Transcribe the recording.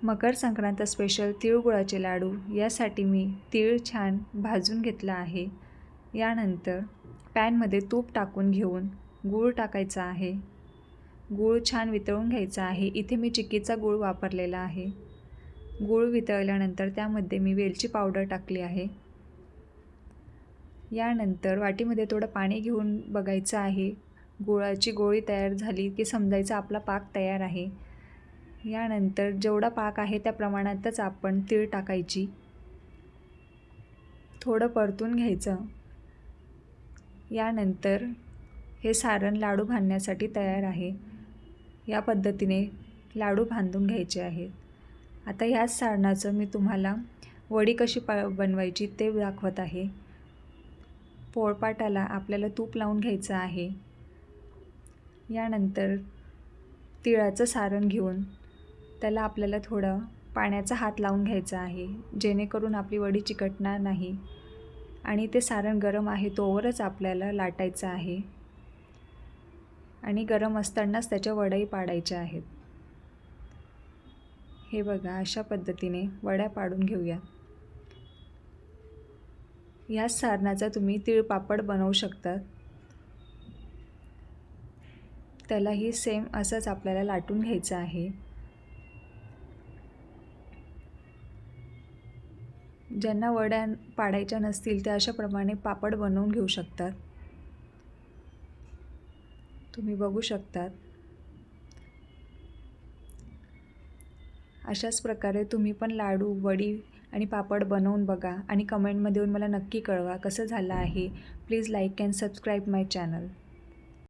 Makar Sankrant special तिळगुळाचे लाडू यासाठी मी तीळ छान भाजून घेतला आहे। यानंतर पॅनमध्ये तूप टाकून घेऊन गूळ टाकायचा आहे। गूळ छान वितळून घ्यायचा आहे। इथे मी चिक्कीचा गूळ वापरलेला आहे। गूळ वितळल्यानंतर त्यामध्ये मी वेलची पावडर टाकली आहे। यानंतर वाटीमध्ये थोडं पाणी घेऊन बघायचं आहे। गुळाची गोळी तयार झाली की समजायचं आपला पाक तयार आहे। यानंतर जेवढा पाक आहे त्या प्रमाणातच आपण तीळ टाकायची। थोडं परतून घ्यायचं। यानंतर हे सारण लाडू बांधण्यासाठी तयार आहे। या पद्धतीने लाडू बांधून घ्यायचे आहेत। आता ह्याच सारणाचं मी तुम्हाला वडी कशी बनवायची ते दाखवत आहे। पोळपाटाला आपल्याला तूप लावून घ्यायचं आहे। यानंतर तिळाचं सारण घेऊन त्याला आपल्याला थोडं पाण्याचा हात लावून घ्यायचा आहे, जेणेकरून आपली वडी चिकटणार नाही। आणि ते सारण गरम आहे तोवरच आपल्याला लाटायचं आहे आणि गरम असतानाच त्याच्या वड्याही पाडायच्या आहेत। हे बघा, अशा पद्धतीने वड्या पाडून घेऊया। याच सारणाचा तुम्ही तीळपापड बनवू शकता। त्यालाही सेम असंच आपल्याला लाटून घ्यायचं आहे। ज्यांना वड्या पाडायच्या नसतील ते अशाप्रमाणे पापड बनवून घेऊ शकतात। तुम्ही बघू शकतात। अशाच प्रकारे तुम्ही पण लाडू, वडी आणि पापड बनवून बघा आणि कमेंटमध्ये येऊन मला नक्की कळवा कसं झालं आहे। Please like and subscribe my channel.